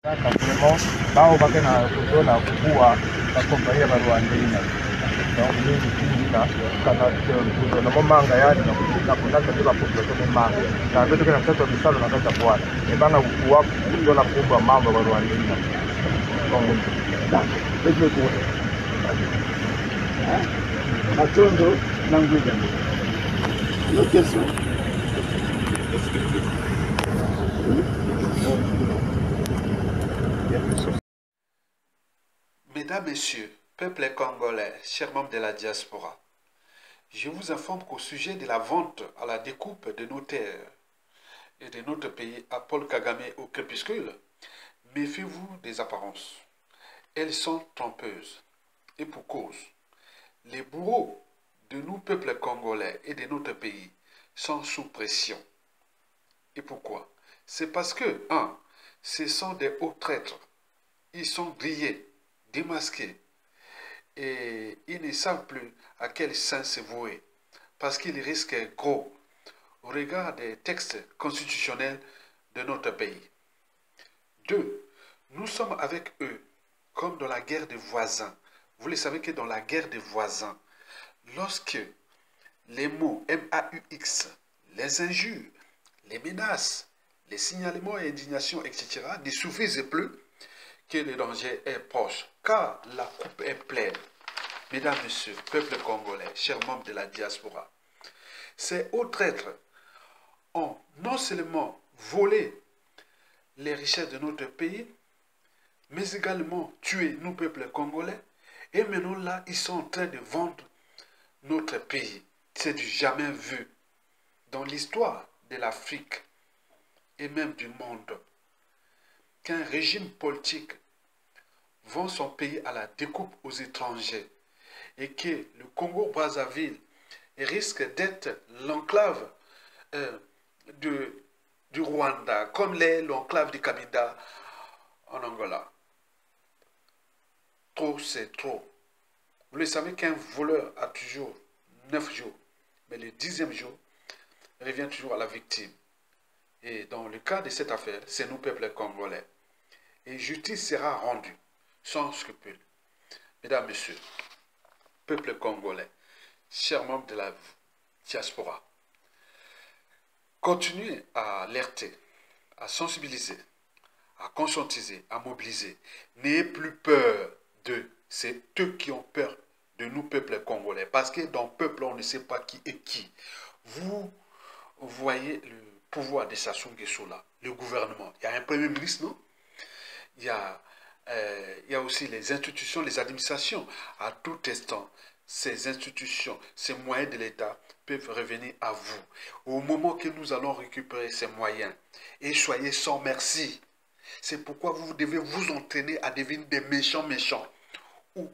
Vraiment, bao bake na kuzona kukua na kompania barwande ina. Donc ni na kana kuzona momanga yani na kunaka bila population manga. Na beto kana tatu bisalo na kata bwana. Ebana kukua kuzona kumba mambo barwande ina. Kongo. Beto ko. Matondo na nguja. Yo keso. Mesdames, Messieurs, peuple congolais, chers membres de la diaspora, je vous informe qu'au sujet de la vente à la découpe de nos terres et de notre pays à Paul Kagame au crépuscule, méfiez-vous des apparences. Elles sont trompeuses. Et pour cause, les bourreaux de nous, peuple congolais et de notre pays, sont sous pression. Et pourquoi? C'est parce que, ce sont des hauts traîtres. Ils sont grillés, démasqués, et ils ne savent plus à quel sens se vouer, parce qu'ils risquent gros au regard des textes constitutionnels de notre pays. 2. Nous sommes avec eux comme dans la guerre des voisins. Vous le savez que dans la guerre des voisins, lorsque les mots MAUX, les injures, les menaces, les signalements et indignations, etc., ne suffisent plus, que le danger est proche, car la coupe est pleine. Mesdames, Messieurs, peuple congolais, chers membres de la diaspora, ces hauts traîtres ont non seulement volé les richesses de notre pays, mais également tué nous, peuple congolais, et maintenant là, ils sont en train de vendre notre pays. C'est du jamais vu dans l'histoire de l'Afrique et même du monde, qu'un régime politique vend son pays à la découpe aux étrangers et que le Congo-Brazzaville risque d'être l'enclave du Rwanda, comme l'est l'enclave du Kabinda en Angola. Trop, c'est trop. Vous le savez qu'un voleur a toujours 9 jours, mais le 10e jour revient toujours à la victime. Et dans le cas de cette affaire, c'est nous, peuple congolais. Et justice sera rendue, sans scrupule. Mesdames, Messieurs, peuple congolais, chers membres de la diaspora, continuez à alerter, à sensibiliser, à conscientiser, à mobiliser. N'ayez plus peur d'eux. C'est eux qui ont peur de nous, peuple congolais. Parce que dans le peuple, on ne sait pas qui est qui. Vous voyez le pouvoir de Sassou Nguesso là, le gouvernement. Il y a un premier ministre, non? Il y a aussi les institutions, les administrations. À tout instant, ces institutions, ces moyens de l'État peuvent revenir à vous. Au moment que nous allons récupérer ces moyens, et soyez sans merci. C'est pourquoi vous devez vous entraîner à devenir des méchants. Ou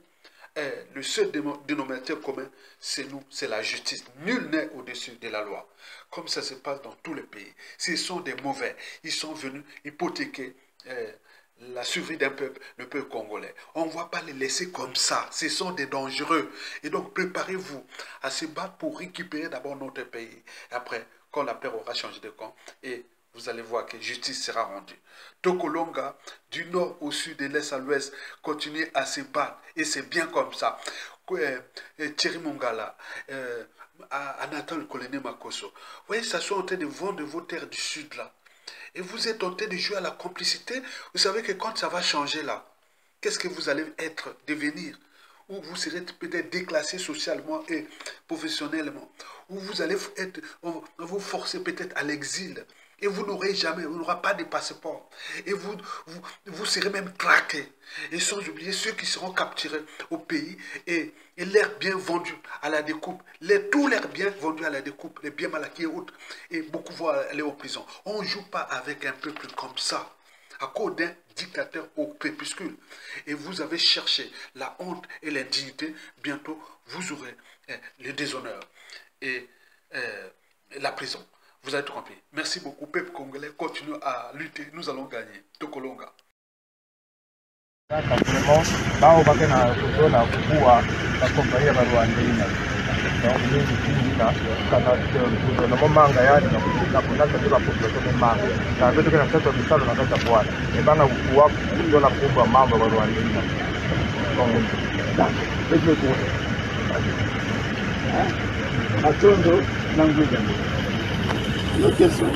le seul dénominateur commun, c'est nous, c'est la justice. Nul n'est au-dessus de la loi. Comme ça se passe dans tous les pays. S'ils sont des mauvais, ils sont venus hypothéquer la survie d'un peuple, le peuple congolais. On ne va pas les laisser comme ça. Ce sont des dangereux. Et donc, préparez-vous à se battre pour récupérer d'abord notre pays. Et après, quand la paix aura changé de camp, et vous allez voir que justice sera rendue. Tokolonga, du nord au sud, de l'est à l'ouest, continuez à se battre. Et c'est bien comme ça. Thierry Mongala, Anatole Kolene Makoso. Vous voyez, ça sont en train de vendre vos terres du sud là. Et vous êtes en train de jouer à la complicité. Vous savez que quand ça va changer là, qu'est-ce que vous allez devenir? Ou vous serez peut-être déclassé socialement et professionnellement. Ou vous allez être, on va vous forcer peut-être à l'exil. Et vous n'aurez jamais, vous n'aurez pas de passeport. Et vous serez même traqué. Et sans oublier ceux qui seront capturés au pays et leurs biens vendus à la découpe. Tous leurs biens vendus à la découpe, les biens mal acquis et autres. Et beaucoup vont aller en prison. On ne joue pas avec un peuple comme ça. À cause d'un dictateur au crépuscule. Et vous avez cherché la honte et l'indignité. Bientôt, vous aurez le déshonneur et la prison. Vous avez tout compris. Merci beaucoup, peuple congolais. Continuez à lutter. Nous allons gagner. Tokolonga. Vraiment, bao bake na kuzona kukua na kompania barwande ina. donc mingi tingi kana na momanga yani na kunaka ndiba population manga na vitu kana sasa misalo na kata bwana ebana kuwa kutola kumba mambo wa Rwanda ina Atondo na nguja. Hiyo kesho.